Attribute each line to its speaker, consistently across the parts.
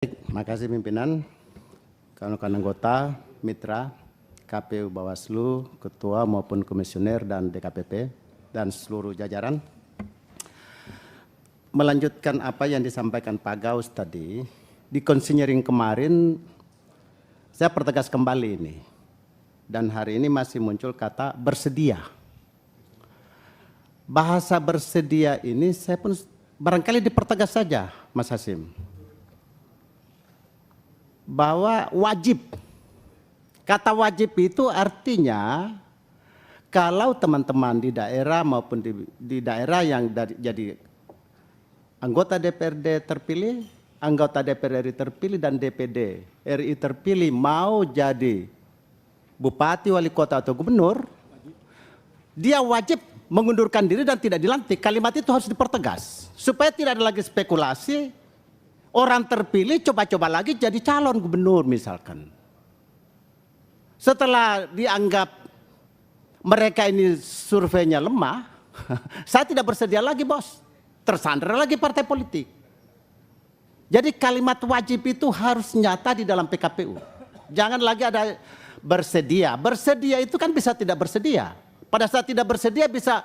Speaker 1: Terima kasih pimpinan, kawan-kawan anggota, mitra, KPU Bawaslu, Ketua maupun Komisioner dan DKPP, dan seluruh jajaran. Melanjutkan apa yang disampaikan Pak Gaus tadi, di konsinyering kemarin saya pertegas kembali ini. Dan hari ini masih muncul kata bersedia. Bahasa bersedia ini saya pun barangkali dipertegas saja, Mas Hasim. Bahwa wajib, kata wajib itu artinya kalau teman-teman di daerah maupun di daerah yang jadi anggota DPRD terpilih, anggota DPR RI terpilih dan DPD RI terpilih mau jadi bupati, wali kota atau gubernur, dia wajib mengundurkan diri dan tidak dilantik. Kalimat itu harus dipertegas supaya tidak ada lagi spekulasi. Orang terpilih coba-coba lagi jadi calon gubernur misalkan. Setelah dianggap mereka ini surveinya lemah, saya tidak bersedia lagi bos. Tersandra lagi partai politik. Jadi kalimat wajib itu harus nyata di dalam PKPU. Jangan lagi ada bersedia. Bersedia itu kan bisa tidak bersedia. Pada saat tidak bersedia bisa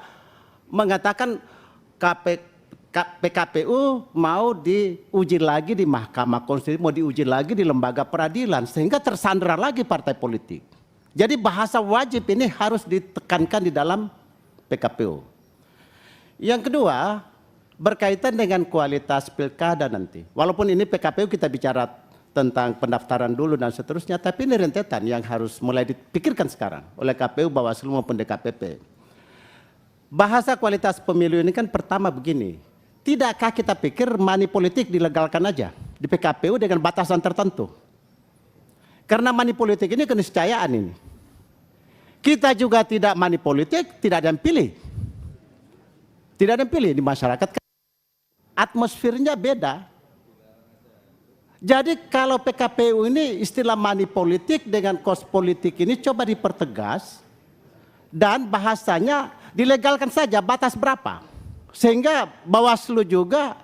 Speaker 1: mengatakan PKPU mau diuji lagi di Mahkamah Konstitusi, mau diuji lagi di lembaga peradilan, sehingga tersandera lagi partai politik. Jadi bahasa wajib ini harus ditekankan di dalam PKPU. Yang kedua, berkaitan dengan kualitas pilkada nanti. Walaupun ini PKPU kita bicara tentang pendaftaran dulu dan seterusnya, tapi ini rentetan yang harus mulai dipikirkan sekarang oleh KPU, Bawaslu maupun DKPP. Bahasa kualitas pemilu ini kan pertama begini. Tidakkah kita pikir money politik dilegalkan aja di PKPU dengan batasan tertentu? Karena money politik ini keniscayaan ini. Kita juga tidak money politik, tidak ada yang pilih. Tidak ada yang pilih di masyarakat. Atmosfernya beda. Jadi kalau PKPU ini istilah money politik dengan cost politik ini coba dipertegas. Dan bahasanya dilegalkan saja batas berapa. Sehingga Bawaslu juga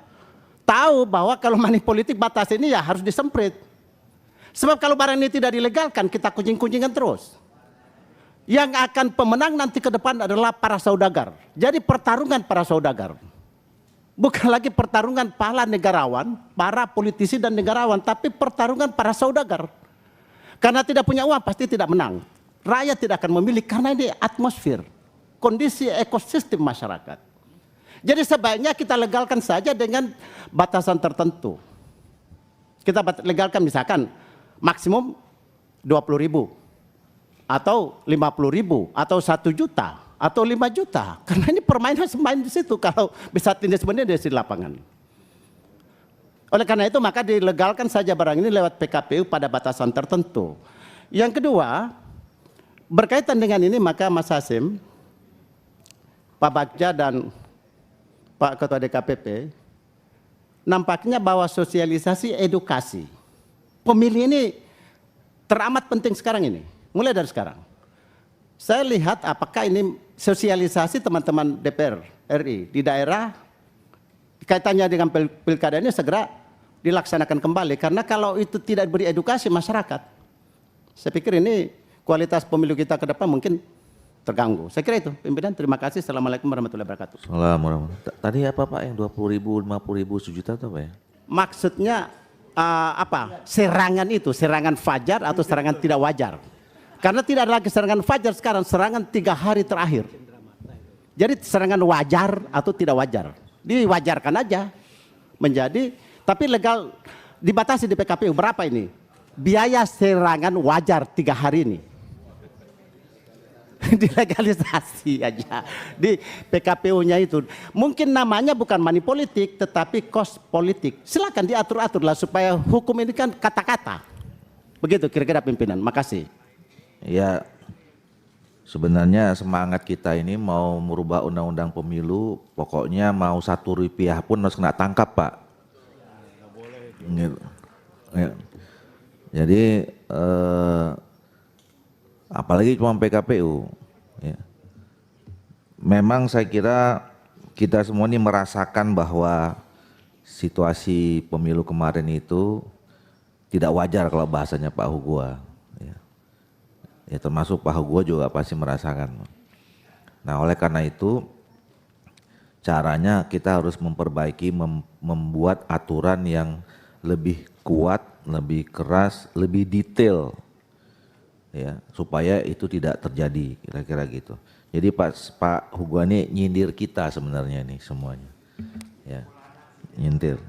Speaker 1: tahu bahwa kalau money politik batas ini ya harus disemprit. Sebab kalau barang ini tidak dilegalkan kita kuncing-kuncingan terus. Yang akan pemenang nanti ke depan adalah para saudagar. Jadi pertarungan para saudagar. Bukan lagi pertarungan para negarawan, para politisi dan negarawan, tapi pertarungan para saudagar. Karena tidak punya uang pasti tidak menang. Rakyat tidak akan memilih karena ini atmosfer, kondisi ekosistem masyarakat. Jadi sebaiknya kita legalkan saja dengan batasan tertentu. Kita legalkan misalkan maksimum 20.000 atau 50.000 atau 1 juta atau 5 juta. Karena ini permainan semain di situ kalau bisa tindak sebenarnya di lapangan. Oleh karena itu maka dilegalkan saja barang ini lewat PKPU pada batasan tertentu. Yang kedua, berkaitan dengan ini maka Mas Hasim, Pak Bagja dan Pak Ketua DKPP, nampaknya bahwa sosialisasi edukasi pemilih ini teramat penting sekarang ini, mulai dari sekarang. Saya lihat apakah ini sosialisasi teman-teman DPR RI di daerah, kaitannya dengan pilkada ini segera dilaksanakan kembali. Karena kalau itu tidak beri edukasi masyarakat, saya pikir ini kualitas pemilu kita ke depan mungkin terganggu. Saya kira itu, pimpinan. Terima kasih. Assalamualaikum warahmatullahi wabarakatuh.
Speaker 2: Assalamualaikum. Tadi apa Pak yang 20.000, 50.000, 1 juta itu apa ya?
Speaker 1: Maksudnya apa? Serangan itu, serangan fajar atau serangan tidak wajar. Karena tidak ada lagi serangan fajar sekarang, serangan 3 hari terakhir. Jadi serangan wajar atau tidak wajar. Diwajarkan aja menjadi, tapi legal dibatasi di PKPU berapa ini? Biaya serangan wajar 3 hari ini. Dilegalisasi aja di PKPU-nya itu. Mungkin namanya bukan money politik tetapi cost politik. Silakan diatur-atur lah supaya hukum ini kan kata-kata. Begitu kira-kira pimpinan. Makasih.
Speaker 2: Ya, sebenarnya semangat kita ini mau merubah undang-undang pemilu, pokoknya mau Rp1 pun harus kena tangkap Pak. Gitu. Ya. Jadi apalagi cuma PKPU. Ya. Memang saya kira kita semua ini merasakan bahwa situasi pemilu kemarin itu tidak wajar kalau bahasanya Pak Hugua. Ya termasuk Pak Hugua juga pasti merasakan. Nah oleh karena itu caranya kita harus memperbaiki, membuat aturan yang lebih kuat, lebih keras, lebih detail, ya supaya itu tidak terjadi, kira-kira gitu. Jadi Pak Hugua ini nyindir kita sebenarnya nih semuanya, ya nyindir.